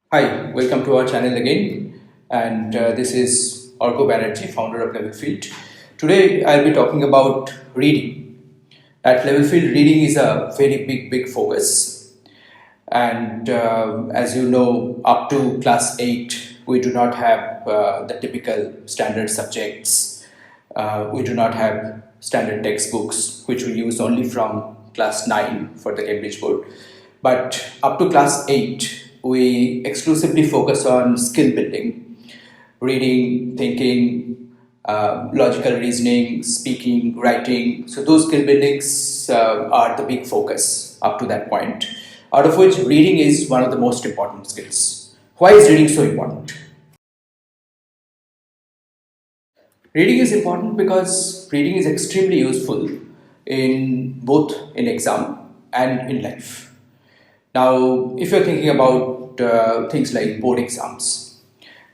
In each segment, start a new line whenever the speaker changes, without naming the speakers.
Hi, welcome to our channel again. And this is Argo Banerjee, founder of Levelfield. Today I'll be talking about reading. At Levelfield, reading is a very big focus. And as you know, up to class 8, we do not have the typical standard subjects. We do not have standard textbooks, which we use only from class 9 for the Cambridge board. But up to class 8, we exclusively focus on skill building, reading, thinking, logical reasoning, speaking, writing. So those skill buildings are the big focus up to that point, out of which reading is one of the most important skills. Why is reading so important? Reading is important because reading is extremely useful in both in exam and in life. Now, if you're thinking about things like board exams,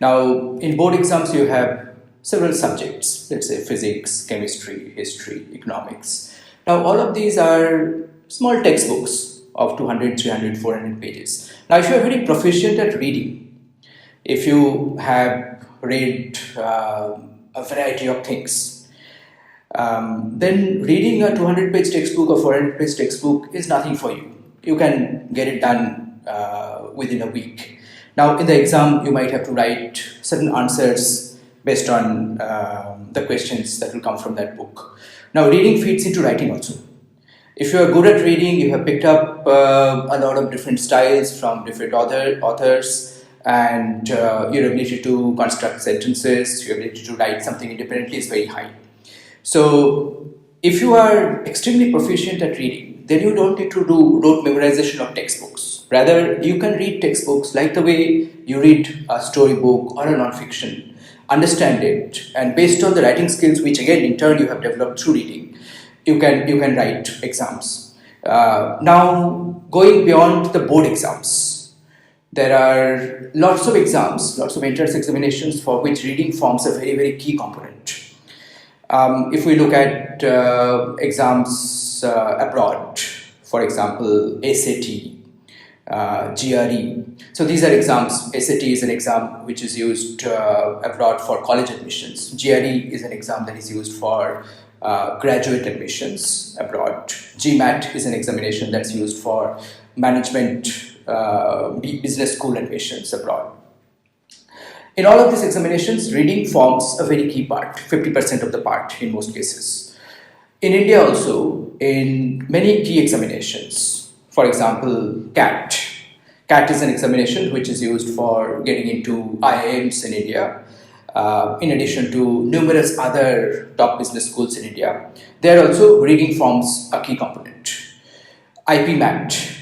now in board exams you have several subjects, let's say physics, chemistry, history, economics. Now, all of these are small textbooks of 200, 300, 400 pages. Now, if you're very proficient at reading, if you have read a variety of things, then reading a 200-page textbook or 400-page textbook is nothing for you. You can get it done within a week. Now, in the exam, you might have to write certain answers based on the questions that will come from that book. Now, reading feeds into writing also. If you are good at reading, you have picked up a lot of different styles from different authors, and your ability to construct sentences, your ability to write something independently is very high. So, if you are extremely proficient at reading, then you don't need to do rote memorization of textbooks. Rather, you can read textbooks like the way you read a storybook or a non-fiction, understand it, and based on the writing skills, which again in turn you have developed through reading, you can write exams. Now, going beyond the board exams, there are lots of exams, lots of entrance examinations for which reading forms a very key component. If we look at exams abroad, for example, SAT, GRE. So these are exams. SAT is an exam which is used abroad for college admissions. GRE is an exam that is used for graduate admissions abroad. GMAT is an examination that's used for management business school admissions abroad. In all of these examinations, reading forms a very key part, 50% of the part in most cases. In India also, in many key examinations, for example, CAT. CAT is an examination which is used for getting into IIMs in India, in addition to numerous other top business schools in India. There also, reading forms a key component. IPMAT.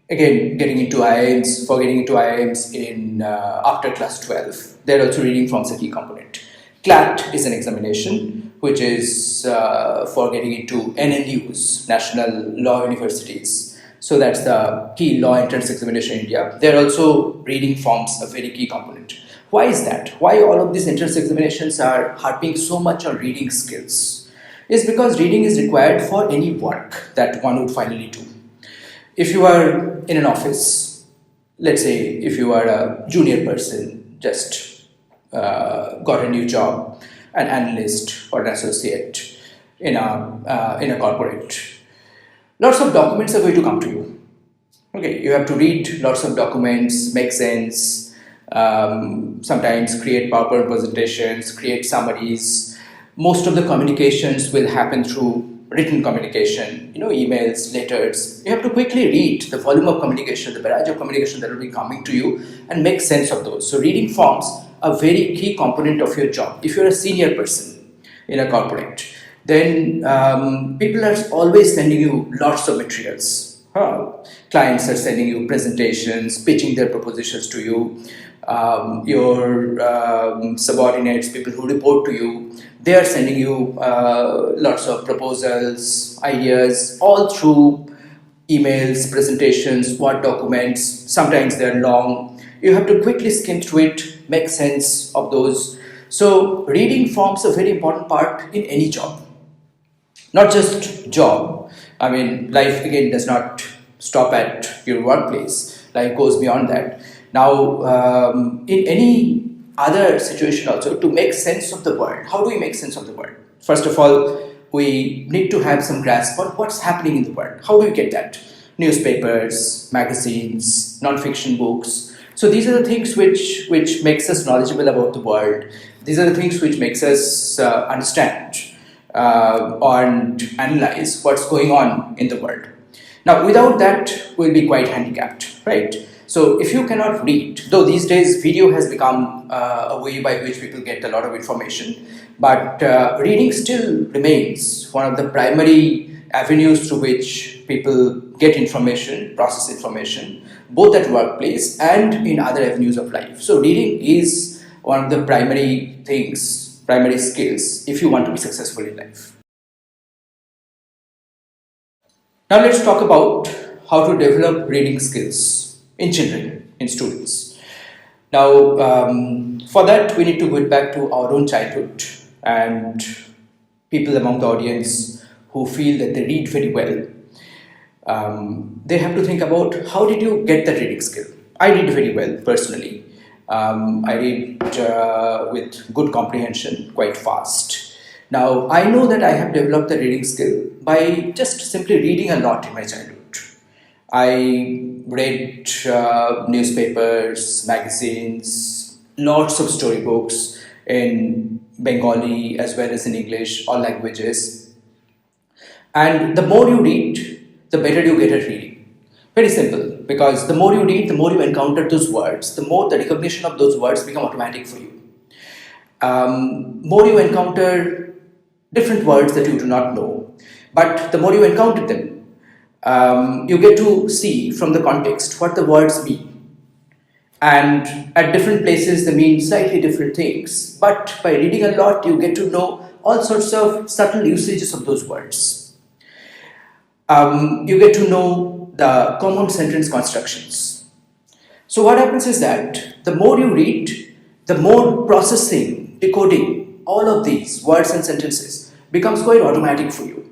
Again, getting into IIMs in after class 12. There also reading forms a key component. CLAT is an examination which is for getting into NLUs, National Law Universities. So that's the key law entrance examination in India. There also reading forms a very key component. Why is that? Why all of these entrance examinations are harping so much on reading skills? Is because reading is required for any work that one would finally do. If you are in an office, let's say if you are a junior person, just got a new job, an analyst or an associate in a corporate, lots of documents are going to come to you. Okay, you have to read lots of documents, make sense, sometimes create PowerPoint presentations, create summaries. Most of the communications will happen through written communication, emails, letters. You have to quickly read the volume of communication, the barrage of communication that will be coming to you and make sense of those. So reading forms a very key component of your job. If you're a senior person in a corporate, then people are always sending you lots of materials. Clients are sending you presentations, pitching their propositions to you. Your subordinates, people who report to you, they are sending you lots of proposals, ideas, all through emails, presentations, Word documents. Sometimes they're long. You have to quickly skim through it, make sense of those. So reading forms a very important part in any job. Not just job. I mean, life again does not stop at your workplace. life goes beyond that. Now, in any other situation also, to make sense of the world, how do we make sense of the world? First of all, we need to have some grasp on what's happening in the world. How do we get that? Newspapers, magazines, non-fiction books. So these are the things which makes us knowledgeable about the world. These are the things which makes us understand and analyze what's going on in the world. Now, without that, we'll be quite handicapped, right? So if you cannot read, though these days video has become a way by which people get a lot of information, but reading still remains one of the primary avenues through which people get information, process information, both at workplace and in other avenues of life. So reading is one of the primary things, primary skills, if you want to be successful in life. Now let's talk about how to develop reading skills in children, in students. Now, for that we need to go back to our own childhood, and people among the audience who feel that they read very well, they have to think about how did you get that reading skill. I read very well personally. I read with good comprehension, quite fast. Now, I know that I have developed the reading skill by just simply reading a lot in my childhood. I read newspapers, magazines, lots of storybooks in Bengali as well as in English, all languages. And the more you read, the better you get at reading. Very simple, because the more you read, the more you encounter those words, the more the recognition of those words become automatic for you. More you encounter different words that you do not know, but the more you encounter them, you get to see from the context what the words mean. And at different places they mean slightly different things, but by reading a lot you get to know all sorts of subtle usages of those words. You get to know the common sentence constructions. So what happens is that the more you read, the more processing, decoding all of these words and sentences becomes quite automatic for you.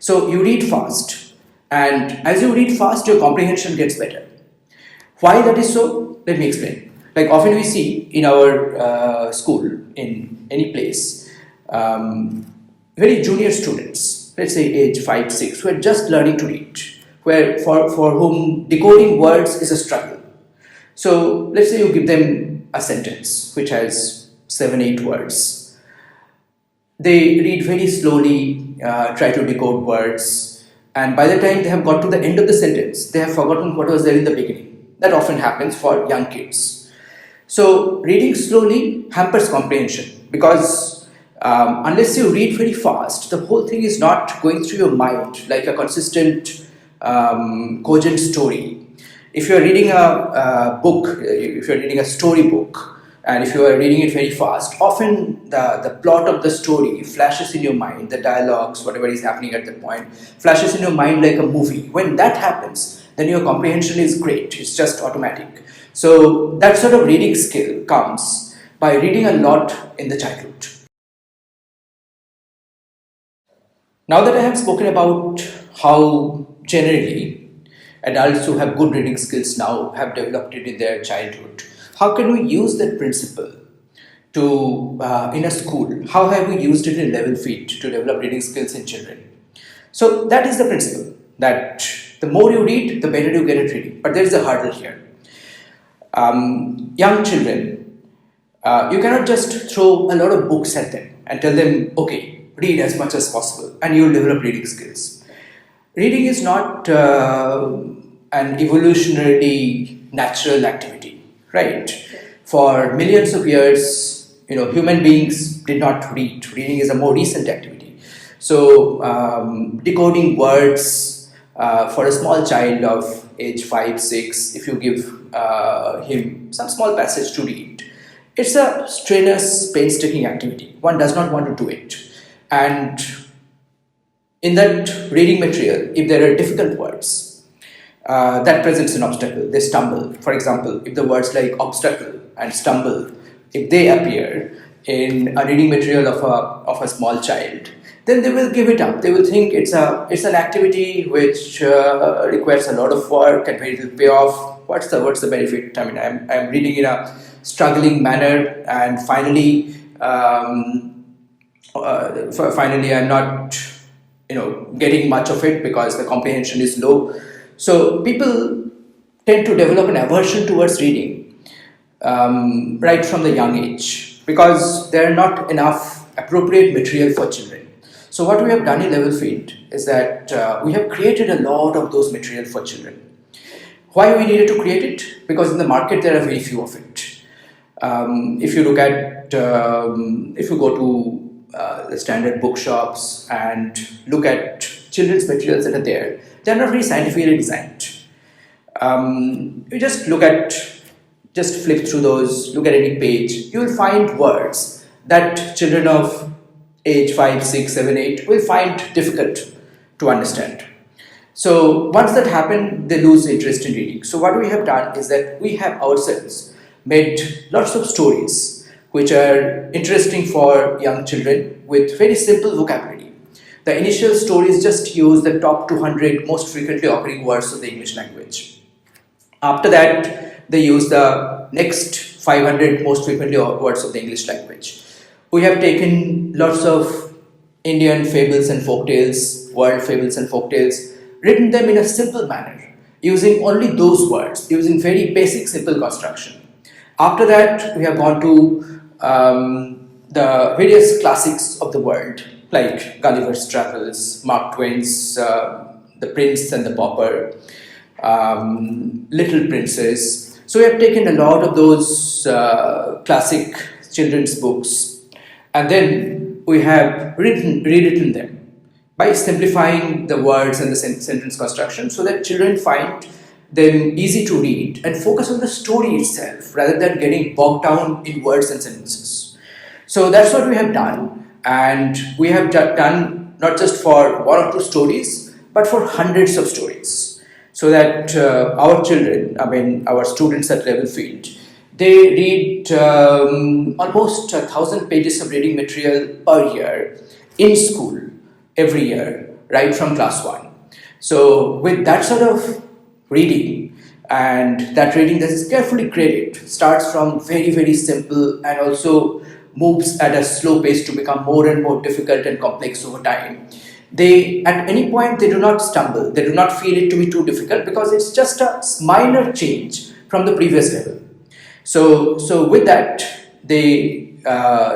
So you read fast, and as you read fast, your comprehension gets better. Why that is so? Let me explain. Like often we see in our school, in any place, very junior students, let's say age 5, 6, who are just learning to read, where for whom decoding words is a struggle. So let's say you give them a sentence which has 7, 8 words. They read very slowly, try to decode words, and by the time they have got to the end of the sentence, they have forgotten what was there in the beginning. That often happens for young kids. So reading slowly hampers comprehension, because unless you read very fast, the whole thing is not going through your mind like a consistent, cogent story. If you are reading a book, if you are reading a story book, and if you are reading it very fast, often the plot of the story flashes in your mind, the dialogues, whatever is happening at that point, flashes in your mind like a movie. When that happens, then your comprehension is great, it's just automatic. So that sort of reading skill comes by reading a lot in the childhood. Now that I have spoken about how generally adults who have good reading skills now have developed it in their childhood, how can we use that principle to in a school? How have we used it in Levelfield to develop reading skills in children? So that is the principle, that the more you read, the better you get at reading. But there is a hurdle here. Young children, you cannot just throw a lot of books at them and tell them, okay, read as much as possible and you will develop reading skills. Reading is not an evolutionarily natural activity, right? For millions of years, human beings did not read. Reading is a more recent activity. So decoding words for a small child of age 5, 6, if you give him some small passage to read, it's a strenuous, painstaking activity. One does not want to do it. And in that reading material, if there are difficult words, that presents an obstacle, they stumble. For example, if the words like obstacle and stumble, if they appear in a reading material of a small child, then they will give it up. They will think it's an activity which requires a lot of work and very little payoff. What's the benefit? I mean, I'm reading in a struggling manner, and finally, finally, I'm not getting much of it because the comprehension is low. So people tend to develop an aversion towards reading right from the young age because there are not enough appropriate material for children. So what we have done in Levelfield is that we have created a lot of those material for children. Why we needed to create it? Because in the market there are very few of it. If you look at, if you go to the standard bookshops and look at children's materials that are there, they are not very scientifically designed. You just flip through those, look at any page, you will find words that children of age 5, 6, 7, 8 will find difficult to understand. So once that happens, they lose interest in reading. So what we have done is that we have ourselves made lots of stories which are interesting for young children with very simple vocabulary. The initial stories just use the top 200 most frequently occurring words of the English language. After that, they use the next 500 most frequently words of the English language. We have taken lots of Indian fables and folktales, world fables and folktales, written them in a simple manner, using only those words, using very basic simple construction. After that, we have gone to the various classics of the world, like Gulliver's Travels, Mark Twain's The Prince and the Pauper, Little Princess. So we have taken a lot of those classic children's books, and then we have rewritten them by simplifying the words and the sentence construction so that children find them easy to read and focus on the story itself rather than getting bogged down in words and sentences. So that's what we have done, and we have done not just for one or two stories but for hundreds of stories, so that our children, our students at Levelfield, they read almost 1,000 pages of reading material per year in school every year, right from class 1. So with that sort of reading, and that reading that is carefully graded, starts from very, very simple and also moves at a slow pace to become more and more difficult and complex over time. They, at any point, they do not stumble, they do not feel it to be too difficult because it's just a minor change from the previous level. So with that, they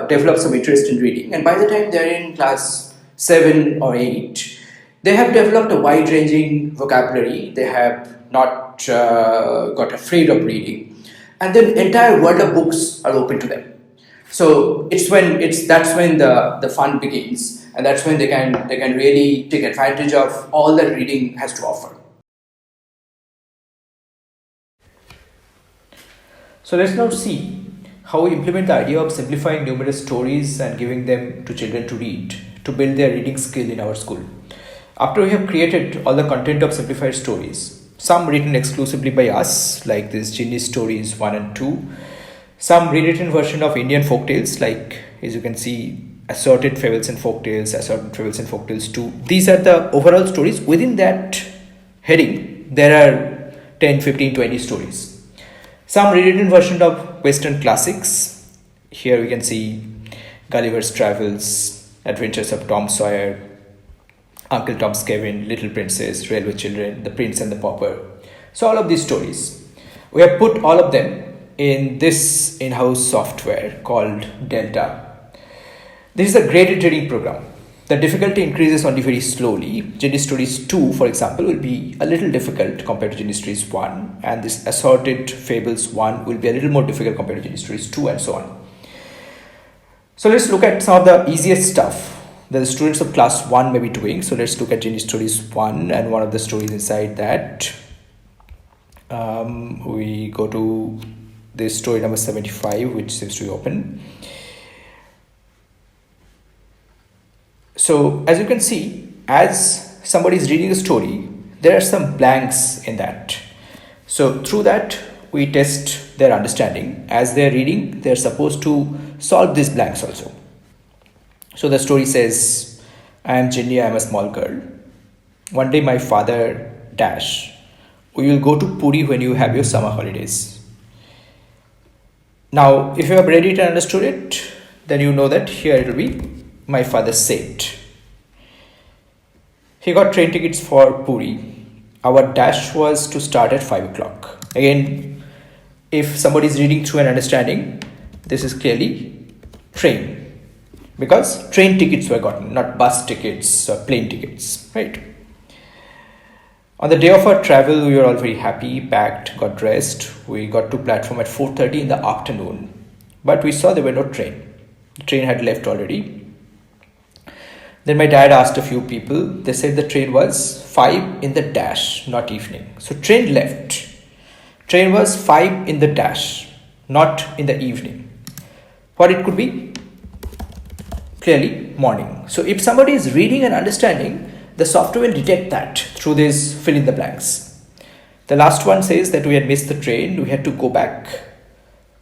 develop some interest in reading, and by the time they're in class 7 or 8, they have developed a wide-ranging vocabulary. They have not got afraid of reading, and then entire world of books are open to them. So that's when the fun begins, and that's when they can really take advantage of all that reading has to offer. So let's now see how we implement the idea of simplifying numerous stories and giving them to children to read to build their reading skill in our school. After we have created all the content of simplified stories, some written exclusively by us, like this Ginny Stories 1 and 2, some rewritten version of Indian folktales, like as you can see, Assorted Fables and Folktales, Assorted Fables and Folktales 2. These are the overall stories. Within that heading, there are 10, 15, 20 stories. Some rewritten version of Western classics. Here we can see Gulliver's Travels, Adventures of Tom Sawyer, Uncle Tom's Cabin, Little Princess, Railway Children, The Prince and the Pauper. So all of these stories, we have put all of them in this in-house software called Delta. This is a graded reading program. The difficulty increases only very slowly. Ginny Stories 2, for example, will be a little difficult compared to Ginny Stories 1, and this Assorted Fables 1 will be a little more difficult compared to Ginny Stories 2, and so on. So let's look at some of the easiest stuff that the students of class 1 may be doing. So let's look at Ginny Stories 1 and one of the stories inside that. We go to this story number 75, which seems to be open. So as you can see, as somebody is reading the story, there are some blanks in that. So through that, we test their understanding. As they're reading, they're supposed to solve these blanks also. So the story says, I am Jenny, I am a small girl. One day my father dash. We will go to Puri when you have your summer holidays. Now, if you have read it and understood it, then you know that here it will be my father said. He got train tickets for Puri. Our dash was to start at 5 o'clock. Again, if somebody is reading through and understanding, this is clearly train. Because train tickets were gotten, not bus tickets or plane tickets, right? On the day of our travel, we were all very happy, packed, got dressed. We got to platform at 4:30 in the afternoon. But we saw there were no train. The train had left already. Then my dad asked a few people. They said the train was 5 in the dash, not evening. So train left. Train was 5 in the dash, not in the evening. What it could be? Clearly morning. So if somebody is reading and understanding, the software will detect that through this fill in the blanks. The last one says that we had missed the train. We had to go back.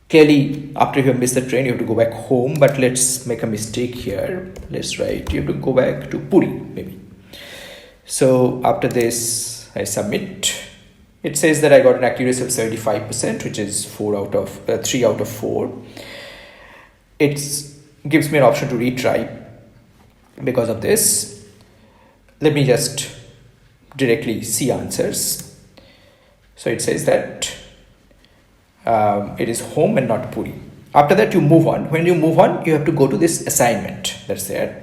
Clearly, after you have missed the train, you have to go back home. But let's make a mistake here. Let's write, you have to go back to Puri, maybe. So after this, I submit. It says that I got an accuracy of 75%, which is 3 out of 4. It gives me an option to retry because of this. Let me just directly see answers. So it says that it is home and not Puri. After that, you move on. When you move on, you have to go to this assignment that's there.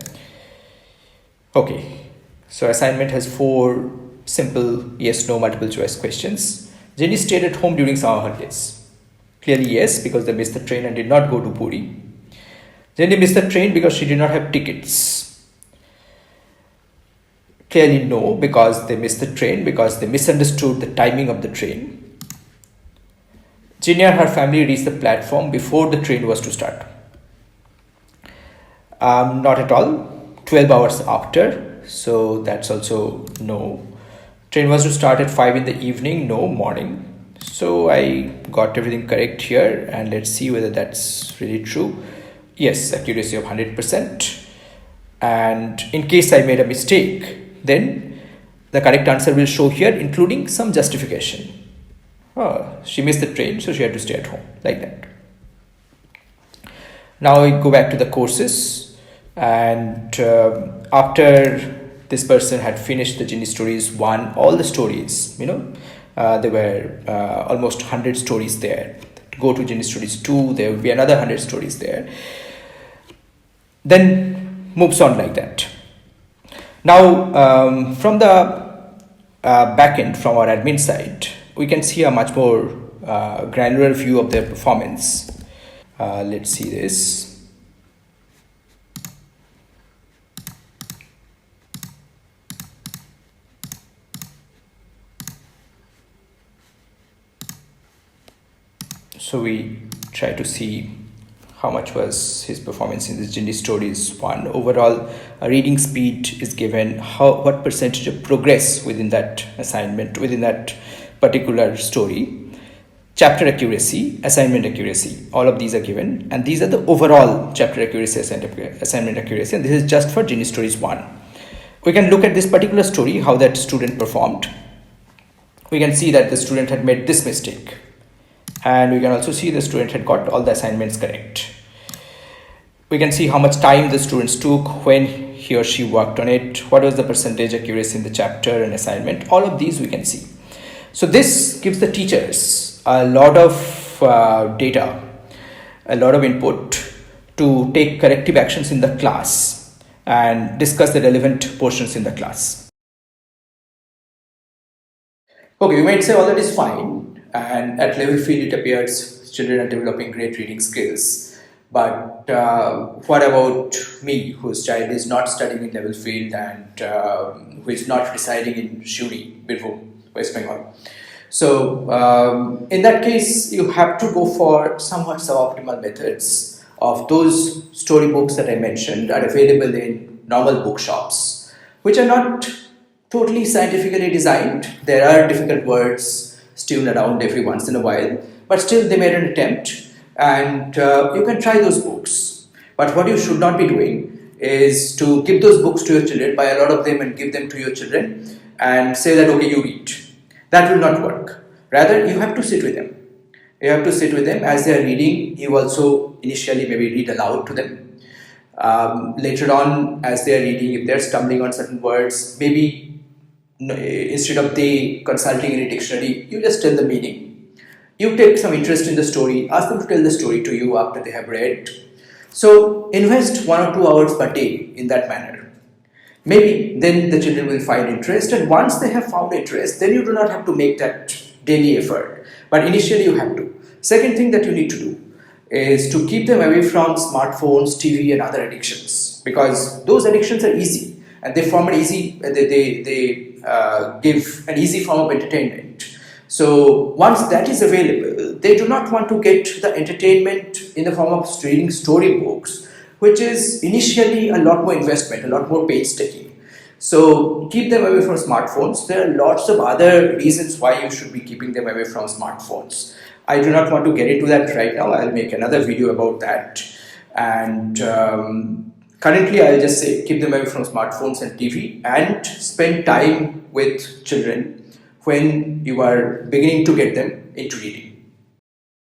Okay. So assignment has 4 simple yes, no, multiple choice questions. Jenny stayed at home during summer holidays. Clearly yes, because they missed the train and did not go to Puri. Jenny missed the train because she did not have tickets. Clearly no, because they missed the train, because they misunderstood the timing of the train. Jenny and her family reached the platform before the train was to start. Not at all. 12 hours after. So that's also no. Train was to start at 5 in the evening. No, morning. So I got everything correct here. And let's see whether that's really true. Yes, accuracy of 100%. And in case I made a mistake, then the correct answer will show here, including some justification. Oh, she missed the train, so she had to stay at home, like that. Now I go back to the courses, and after this person had finished the Ginny Stories 1, all the stories, there were almost 100 stories there. To go to Ginny Stories 2, there will be another 100 stories there. Then moves on like that. Now, from the backend, from our admin side, we can see a much more granular view of their performance. Let's see this. So we try to see how much was his performance in this Ginny Stories 1. Overall, a reading speed is given, what percentage of progress within that assignment, within that particular story. Chapter accuracy, assignment accuracy, all of these are given. And these are the overall chapter accuracy, assignment accuracy. And this is just for Ginny Stories 1. We can look at this particular story, how that student performed. We can see that the student had made this mistake. And we can also see the student had got all the assignments correct. We can see how much time the students took, when he or she worked on it, what was the percentage accuracy in the chapter and assignment. All of these we can see. So this gives the teachers a lot of data, a lot of input to take corrective actions in the class and discuss the relevant portions in the class. Okay, you might say all that is fine. And at Levelfield, it appears children are developing great reading skills. But what about me, whose child is not studying in Levelfield and who is not residing in Shuri, Birbhum, West Bengal? So in that case, you have to go for somewhat suboptimal methods of those storybooks that I mentioned are available in normal bookshops, which are not totally scientifically designed. There are difficult words strewn around every once in a while, but still they made an attempt, and you can try those books. But what you should not be doing is to give those books to your children, buy a lot of them and give them to your children and say that, okay, you read. That will not work. Rather, you have to sit with them. You have to sit with them as they are reading. You also initially maybe read aloud to them. Later on, as they are reading, if they are stumbling on certain words, maybe instead of they consulting any dictionary, you just tell the meaning. You take some interest in the story, ask them to tell the story to you after they have read. So invest 1 or 2 hours per day in that manner. Maybe then the children will find interest, and once they have found interest, then you do not have to make that daily effort. But initially you have to. Second thing that you need to do is to keep them away from smartphones, TV and other addictions, because those addictions are easy and they form an easy, they give an easy form of entertainment. So once that is available, they do not want to get the entertainment in the form of reading storybooks, which is initially a lot more investment, a lot more painstaking. So keep them away from smartphones. There are lots of other reasons why you should be keeping them away from smartphones. I do not want to get into that right now. I'll make another video about that. And currently I'll just say keep them away from smartphones and TV and spend time with children when you are beginning to get them into reading.